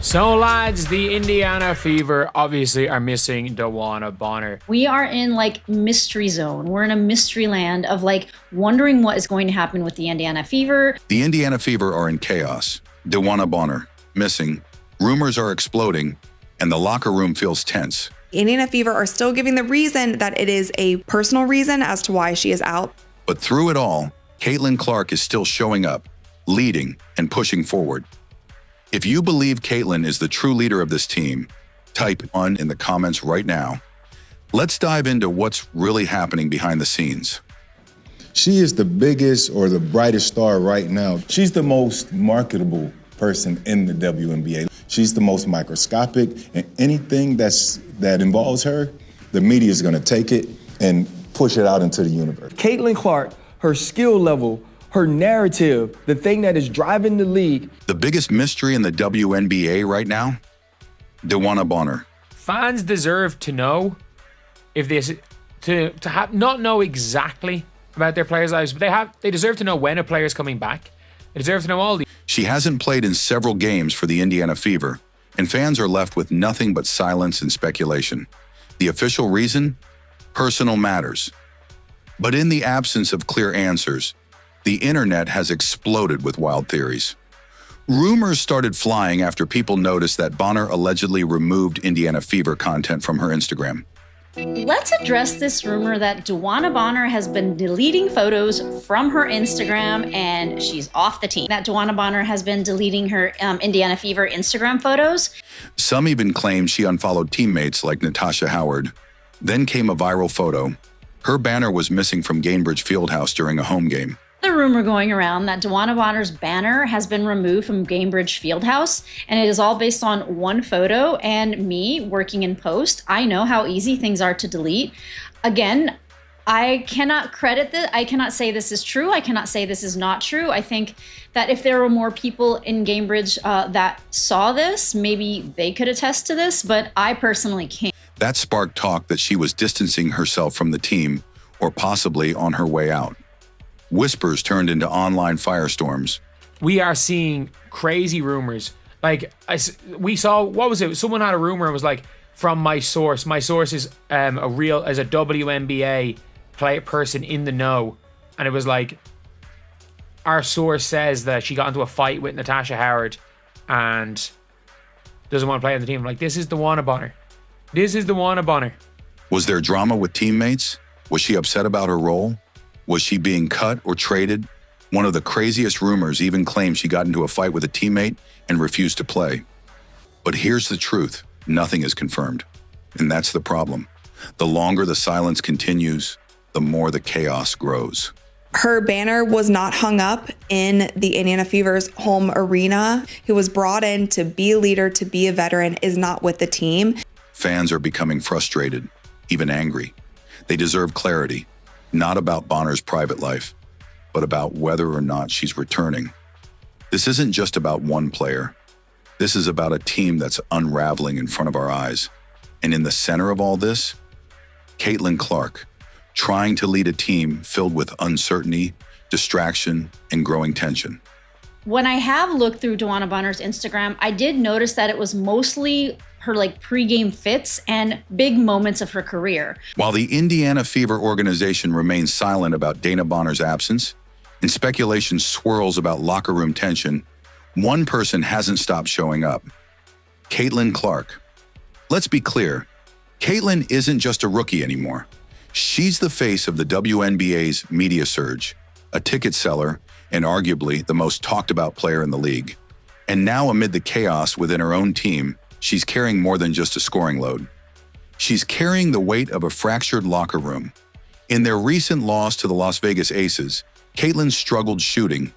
So lads, the Indiana Fever obviously are missing DeWanna Bonner. We are in like mystery zone. We're in a mystery land of like wondering what is going to happen with the Indiana Fever. The Indiana Fever are in chaos. DeWanna Bonner, missing. Rumors are exploding, and the locker room feels tense. Indiana Fever are still giving the reason that it is a personal reason as to why she is out. But through it all, Caitlin Clark is still showing up, leading, and pushing forward. If you believe Caitlin is the true leader of this team, type 1 in the comments right now. Let's dive into what's really happening behind the scenes. She is the biggest or the brightest star right now. She's the most marketable person in the WNBA. She's the most microscopic, and anything that involves her, the media is going to take it and push it out into the universe. Caitlin Clark, her skill level, her narrative, the thing that is driving the league. The biggest mystery in the WNBA right now? DeWanna Bonner. Fans deserve to know if this not know exactly about their players' lives, but they deserve to know when a player is coming back. They deserve to know all the. She hasn't played in several games for the Indiana Fever, and fans are left with nothing but silence and speculation. The official reason? Personal matters. But in the absence of clear answers, the internet has exploded with wild theories. Rumors started flying after people noticed that Bonner allegedly removed Indiana Fever content from her Instagram. Let's address this rumor that DeWanna Bonner has been deleting photos from her Instagram and she's off the team. That DeWanna Bonner has been deleting her Indiana Fever Instagram photos. Some even claim she unfollowed teammates like Natasha Howard. Then came a viral photo. Her banner was missing from Gainbridge Fieldhouse during a home game. The rumor going around that DeWanna Bonner's banner has been removed from Gainbridge Fieldhouse, and it is all based on one photo. And me working in post, I know how easy things are to delete. Again, I cannot credit this. I cannot say this is true. I cannot say this is not true. I think that if there were more people in Gainbridge that saw this, maybe they could attest to this, but I personally can't. That sparked talk that she was distancing herself from the team or possibly on her way out. Whispers turned into online firestorms. We are seeing crazy rumors. Like we saw, what was it? Someone had a rumor. It was like, from my source. My source is a WNBA person in the know, and it was like, our source says that she got into a fight with Natasha Howard and doesn't want to play on the team. I'm like, this is DeWanna Bonner. This is DeWanna Bonner. Was there drama with teammates? Was she upset about her role? Was she being cut or traded? One of the craziest rumors even claimed she got into a fight with a teammate and refused to play. But here's the truth. Nothing is confirmed. And that's the problem. The longer the silence continues, the more the chaos grows. Her banner was not hung up in the Indiana Fever's home arena. Who was brought in to be a leader, to be a veteran, is not with the team. Fans are becoming frustrated, even angry. They deserve clarity. Not about Bonner's private life, but about whether or not she's returning. This isn't just about one player. This is about a team that's unraveling in front of our eyes. And in the center of all this, Caitlin Clark, trying to lead a team filled with uncertainty, distraction, and growing tension. When I have looked through DeWanna Bonner's Instagram, I did notice that it was mostly her like pregame fits and big moments of her career. While the Indiana Fever organization remains silent about Dana Bonner's absence and speculation swirls about locker room tension, one person hasn't stopped showing up. Caitlin Clark. Let's be clear, Caitlin isn't just a rookie anymore. She's the face of the WNBA's media surge, a ticket seller, and arguably the most talked about player in the league. And now amid the chaos within her own team, she's carrying more than just a scoring load. She's carrying the weight of a fractured locker room. In their recent loss to the Las Vegas Aces, Caitlin struggled shooting,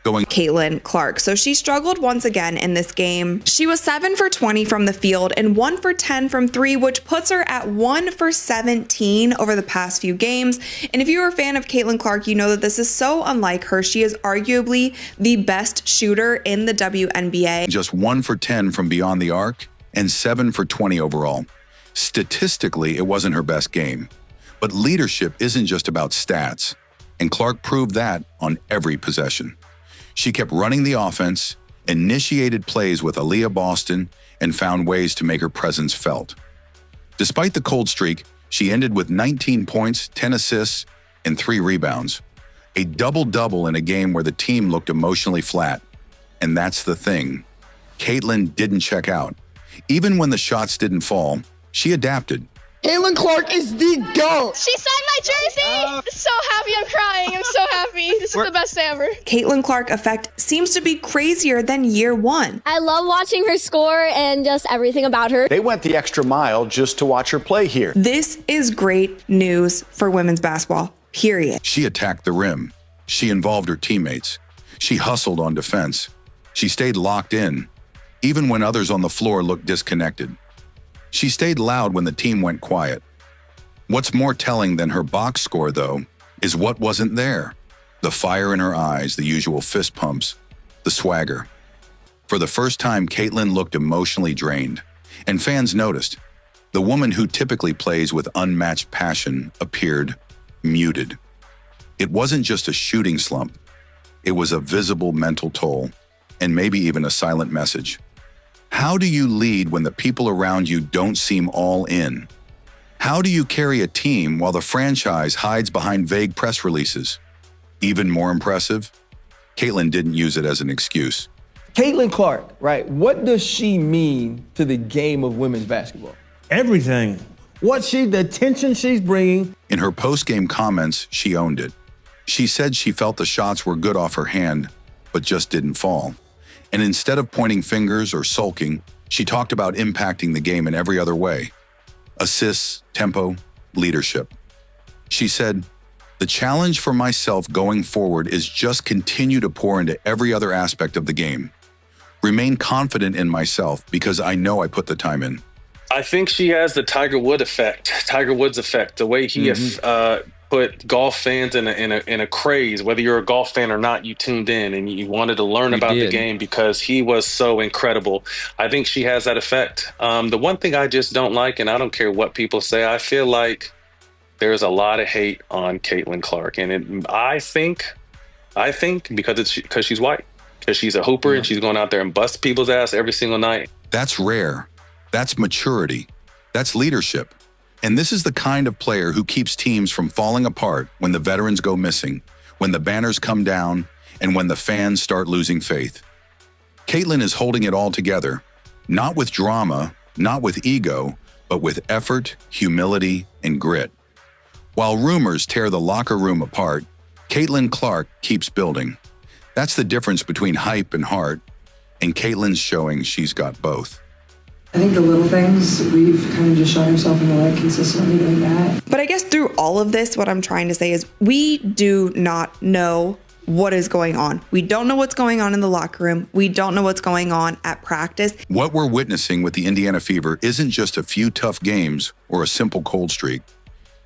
Caitlin Clark. So she struggled once again in this game. She was 7 for 20 from the field and 1 for 10 from 3, which puts her at 1 for 17 over the past few games. And if you're a fan of Caitlin Clark, you know that this is so unlike her. She is arguably the best shooter in the WNBA. Just 1 for 10 from beyond the arc and 7 for 20 overall. Statistically, it wasn't her best game. But leadership isn't just about stats, and Clark proved that on every possession. She kept running the offense, initiated plays with Aaliyah Boston, and found ways to make her presence felt. Despite the cold streak, she ended with 19 points, 10 assists, and 3 rebounds. A double-double in a game where the team looked emotionally flat. And that's the thing. Caitlin didn't check out. Even when the shots didn't fall, she adapted. Caitlin Clark is the GOAT. She signed my jersey. So happy, I'm crying. I'm so happy. This is the best day ever. Caitlin Clark effect seems to be crazier than year one. I love watching her score and just everything about her. They went the extra mile just to watch her play here. This is great news for women's basketball, period. She attacked the rim. She involved her teammates. She hustled on defense. She stayed locked in, even when others on the floor looked disconnected. She stayed loud when the team went quiet. What's more telling than her box score, though, is what wasn't there. The fire in her eyes, the usual fist pumps, the swagger. For the first time, Caitlin looked emotionally drained, and fans noticed. The woman who typically plays with unmatched passion appeared muted. It wasn't just a shooting slump. It was a visible mental toll, and maybe even a silent message. How do you lead when the people around you don't seem all in? How do you carry a team while the franchise hides behind vague press releases? Even more impressive, Caitlin didn't use it as an excuse. Caitlin Clark, right? What does she mean to the game of women's basketball? Everything. The attention she's bringing. In her post-game comments, she owned it. She said she felt the shots were good off her hand, but just didn't fall. And instead of pointing fingers or sulking, she talked about impacting the game in every other way. Assists, tempo, leadership. She said, "The challenge for myself going forward is just continue to pour into every other aspect of the game. Remain confident in myself because I know I put the time in." I think she has the Tiger Woods effect, the way he put golf fans in a craze. Whether you're a golf fan or not, you tuned in and you wanted to learn about the game because he was so incredible. I think she has that effect. The one thing I just don't like, and I don't care what people say, I feel like there's a lot of hate on Caitlin Clark, and I think because she's white, because she's a hooper and she's going out there and bust people's ass every single night. That's rare. That's maturity. That's leadership. And this is the kind of player who keeps teams from falling apart when the veterans go missing, when the banners come down, and when the fans start losing faith. Caitlin is holding it all together, not with drama, not with ego, but with effort, humility, and grit. While rumors tear the locker room apart, Caitlin Clark keeps building. That's the difference between hype and heart, and Caitlin's showing she's got both. I think the little things, we've kind of just shown ourselves in the light consistently doing that. But I guess through all of this, what I'm trying to say is we do not know what is going on. We don't know what's going on in the locker room. We don't know what's going on at practice. What we're witnessing with the Indiana Fever isn't just a few tough games or a simple cold streak.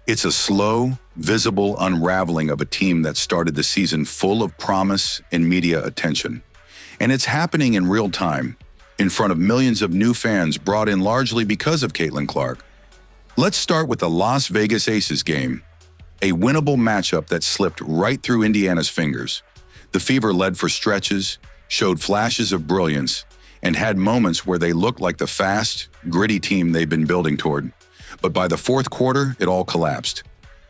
It's a slow, visible unraveling of a team that started the season full of promise and media attention. And it's happening in real time, in front of millions of new fans brought in largely because of Caitlin Clark. Let's start with the Las Vegas Aces game, a winnable matchup that slipped right through Indiana's fingers. The Fever led for stretches, showed flashes of brilliance, and had moments where they looked like the fast, gritty team they've been building toward. But by the fourth quarter, it all collapsed.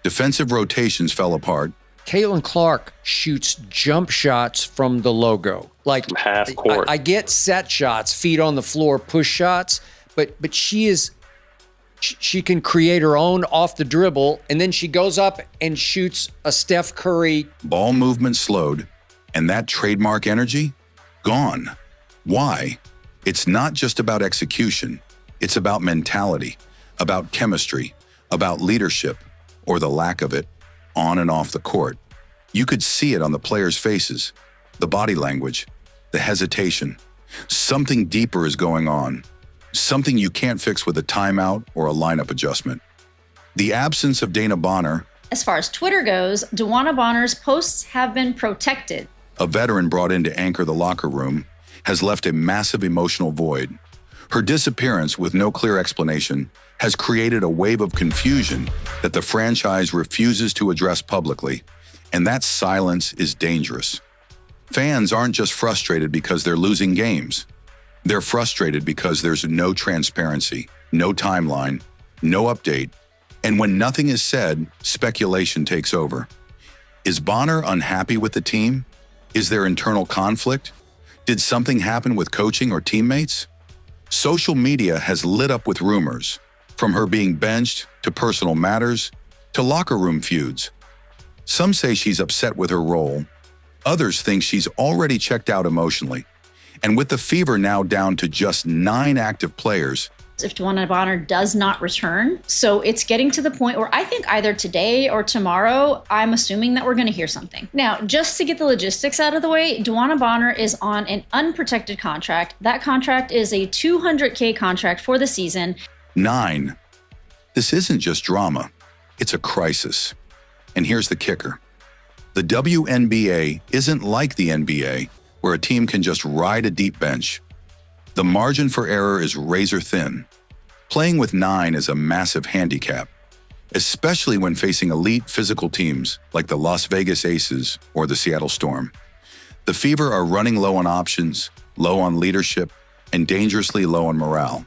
Defensive rotations fell apart. Caitlin Clark shoots jump shots from the logo. Like half court. I get set shots, feet on the floor, push shots, but she can create her own off the dribble, and then she goes up and shoots a Steph Curry. Ball movement slowed, and that trademark energy, gone. Why? It's not just about execution. It's about mentality, about chemistry, about leadership, or the lack of it, on and off the court. You could see it on the players' faces, the body language, the hesitation. Something deeper is going on, something you can't fix with a timeout or a lineup adjustment. The absence of Dana Bonner. As far as Twitter goes, DeWanna Bonner's posts have been protected. A veteran brought in to anchor the locker room has left a massive emotional void. Her disappearance with no clear explanation has created a wave of confusion that the franchise refuses to address publicly, and that silence is dangerous. Fans aren't just frustrated because they're losing games. They're frustrated because there's no transparency, no timeline, no update, and when nothing is said, speculation takes over. Is Bonner unhappy with the team? Is there internal conflict? Did something happen with coaching or teammates? Social media has lit up with rumors, from her being benched to personal matters to locker room feuds. Some say she's upset with her role. Others think she's already checked out emotionally. And with the Fever now down to just 9 active players, if DeWanna Bonner does not return. So it's getting to the point where I think either today or tomorrow, I'm assuming that we're going to hear something. Now, just to get the logistics out of the way, DeWanna Bonner is on an unprotected contract. That contract is a $200K contract for the season. 9. This isn't just drama. It's a crisis. And here's the kicker. The WNBA isn't like the NBA, where a team can just ride a deep bench. The margin for error is razor thin. Playing with 9 is a massive handicap, especially when facing elite physical teams like the Las Vegas Aces or the Seattle Storm. The Fever are running low on options, low on leadership, and dangerously low on morale.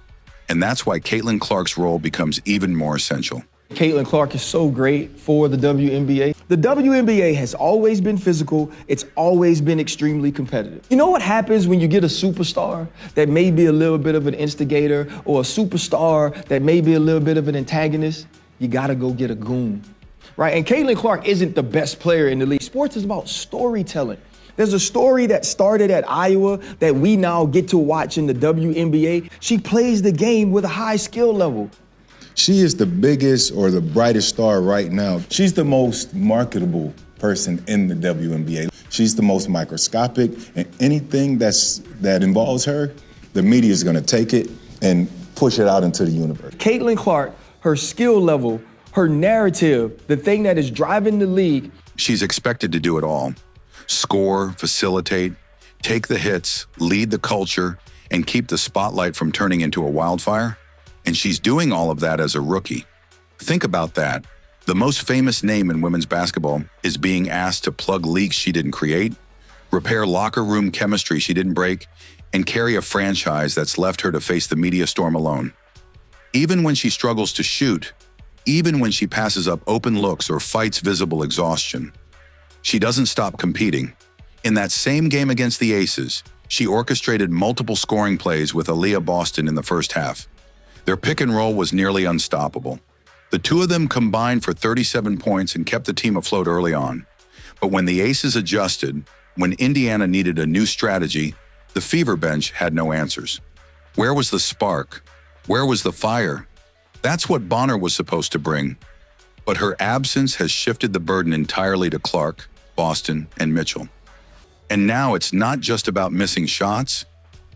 And that's why Caitlin Clark's role becomes even more essential. Caitlin Clark is so great for the WNBA. The WNBA has always been physical. It's always been extremely competitive. You know what happens when you get a superstar that may be a little bit of an instigator or a superstar that may be a little bit of an antagonist? You gotta go get a goon, right? And Caitlin Clark isn't the best player in the league. Sports is about storytelling. There's a story that started at Iowa that we now get to watch in the WNBA. She plays the game with a high skill level. She is the biggest or the brightest star right now. She's the most marketable person in the WNBA. She's the most microscopic, and anything that involves her, the media is going to take it and push it out into the universe. Caitlin Clark, her skill level, her narrative, the thing that is driving the league. She's expected to do it all. Score, facilitate, take the hits, lead the culture, and keep the spotlight from turning into a wildfire. And she's doing all of that as a rookie. Think about that. The most famous name in women's basketball is being asked to plug leaks she didn't create, repair locker room chemistry she didn't break, and carry a franchise that's left her to face the media storm alone. Even when she struggles to shoot, even when she passes up open looks or fights visible exhaustion, she doesn't stop competing. In that same game against the Aces, she orchestrated multiple scoring plays with Aaliyah Boston in the first half. Their pick and roll was nearly unstoppable. The two of them combined for 37 points and kept the team afloat early on. But when the Aces adjusted, when Indiana needed a new strategy, the Fever bench had no answers. Where was the spark? Where was the fire? That's what Bonner was supposed to bring. But her absence has shifted the burden entirely to Clark, Boston, and Mitchell. And now it's not just about missing shots,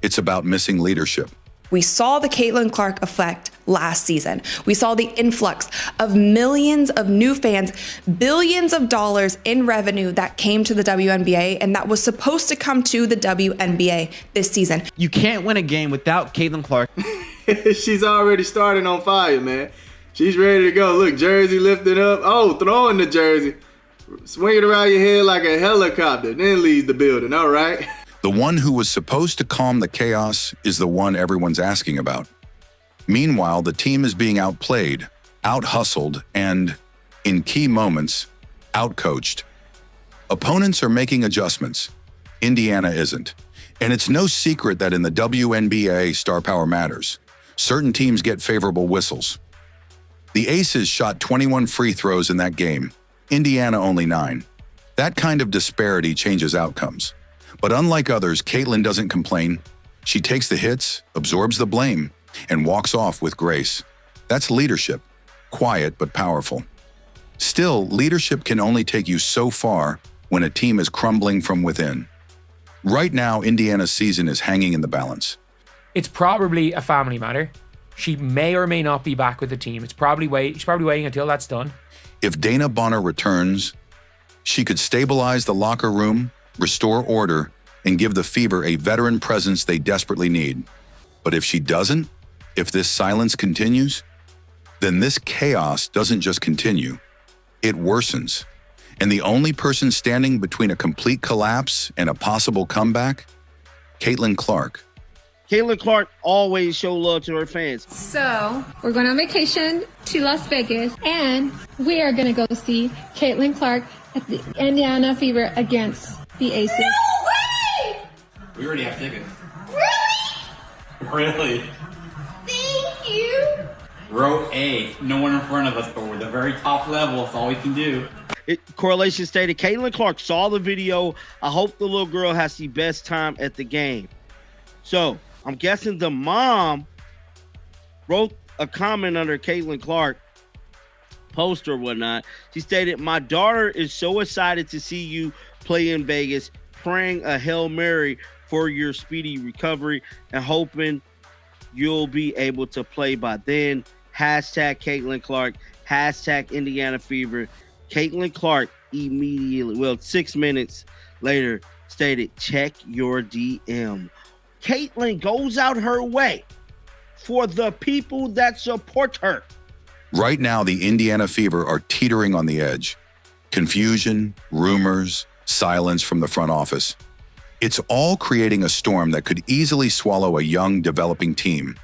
it's about missing leadership. We saw the Caitlin Clark effect last season. We saw the influx of millions of new fans, billions of dollars in revenue that came to the WNBA, and that was supposed to come to the WNBA this season. You can't win a game without Caitlin Clark. She's already starting on fire, man. She's ready to go. Look, jersey lifted up. Oh, throwing the jersey. Swing it around your head like a helicopter, then leaves the building. All right. The one who was supposed to calm the chaos is the one everyone's asking about. Meanwhile, the team is being outplayed, out-hustled, and, in key moments, outcoached. Opponents are making adjustments. Indiana isn't. And it's no secret that in the WNBA, star power matters. Certain teams get favorable whistles. The Aces shot 21 free throws in that game. Indiana only 9. That kind of disparity changes outcomes. But unlike others, Caitlin doesn't complain. She takes the hits, absorbs the blame, and walks off with grace. That's leadership, quiet but powerful. Still, leadership can only take you so far when a team is crumbling from within. Right now, Indiana's season is hanging in the balance. It's probably a family matter. She may or may not be back with the team. She's probably waiting until that's done. If Dana Bonner returns, she could stabilize the locker room, restore order, and give the Fever a veteran presence they desperately need. But if she doesn't, if this silence continues, then this chaos doesn't just continue, it worsens. And the only person standing between a complete collapse and a possible comeback? Caitlin Clark. Caitlin Clark always show love to her fans. So we're going on vacation to Las Vegas, and we are going to go see Caitlin Clark at the Indiana Fever against the Aces. No way! We already have tickets. Really? Thank you. Row A, no one in front of us, but we're the very top level. That's all we can do. Correlation stated, Caitlin Clark saw the video. I hope the little girl has the best time at the game. So I'm guessing the mom wrote a comment under Caitlin Clark post or whatnot. She stated, "My daughter is so excited to see you play in Vegas, praying a Hail Mary for your speedy recovery and hoping you'll be able to play by then. Hashtag Caitlin Clark, hashtag Indiana Fever." Caitlin Clark immediately, 6 minutes later, stated, "Check your DM." Caitlin goes out her way for the people that support her. Right now, the Indiana Fever are teetering on the edge. Confusion, rumors, silence from the front office. It's all creating a storm that could easily swallow a young, developing team.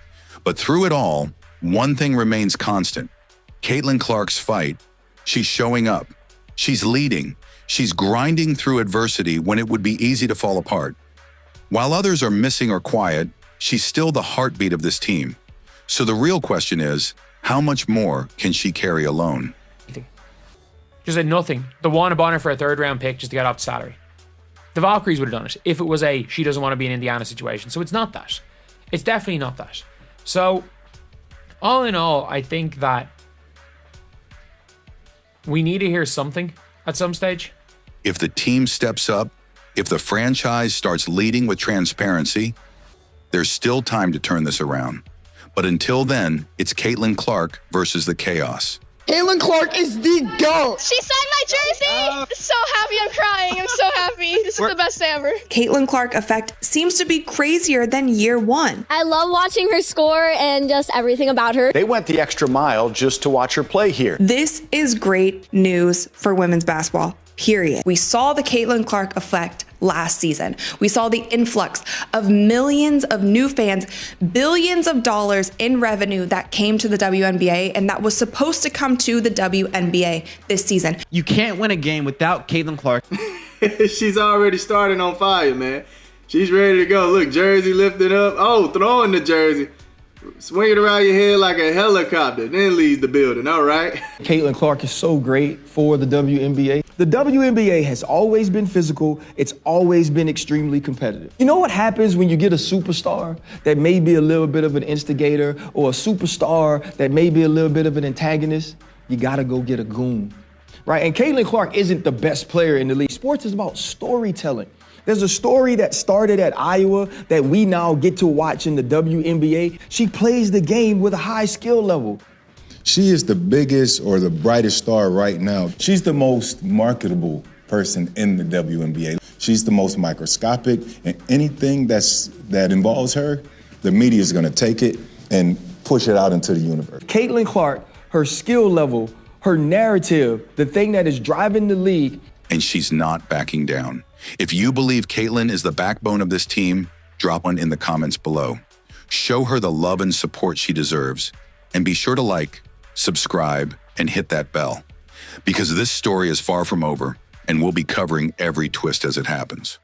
But through it all, one thing remains constant. Caitlin Clark's fight. She's showing up. She's leading. She's grinding through adversity when it would be easy to fall apart. While others are missing or quiet, she's still the heartbeat of this team. So the real question is, how much more can she carry alone? Just said nothing. DeWanna bought her for a third-round pick just to get off the salary. The Valkyries would have done it if it was a she doesn't want to be in Indiana situation. So it's not that. It's definitely not that. So all in all, I think that we need to hear something at some stage. If the team steps up, if the franchise starts leading with transparency, there's still time to turn this around. But until then, it's Caitlin Clark versus the chaos. Caitlin Clark is the GOAT. She signed my jersey. So happy, I'm crying. I'm so happy. This is the best day ever. Caitlin Clark effect seems to be crazier than year one. I love watching her score and just everything about her. They went the extra mile just to watch her play here. This is great news for women's basketball, period. We saw the Caitlin Clark effect last season. We saw the influx of millions of new fans, billions of dollars in revenue that came to the WNBA and that was supposed to come to the WNBA this season. You can't win a game without Caitlin Clark. She's already starting on fire, man. She's ready to go. Look, jersey lifted up. Oh, throwing the jersey. Swing it around your head like a helicopter, then leaves the building. All right. Caitlin Clark is so great for the WNBA. The WNBA has always been physical. It's always been extremely competitive. You know what happens when you get a superstar that may be a little bit of an instigator or a superstar that may be a little bit of an antagonist? You gotta go get a goon, right? And Caitlin Clark isn't the best player in the league. Sports is about storytelling. There's a story that started at Iowa that we now get to watch in the WNBA. She plays the game with a high skill level. She is the biggest or the brightest star right now. She's the most marketable person in the WNBA. She's the most microscopic, and anything that involves her, the media is going to take it and push it out into the universe. Caitlin Clark, her skill level, her narrative, the thing that is driving the league. And she's not backing down. If you believe Caitlin is the backbone of this team, drop one in the comments below. Show her the love and support she deserves. And be sure to like, subscribe, and hit that bell. Because this story is far from over, and we'll be covering every twist as it happens.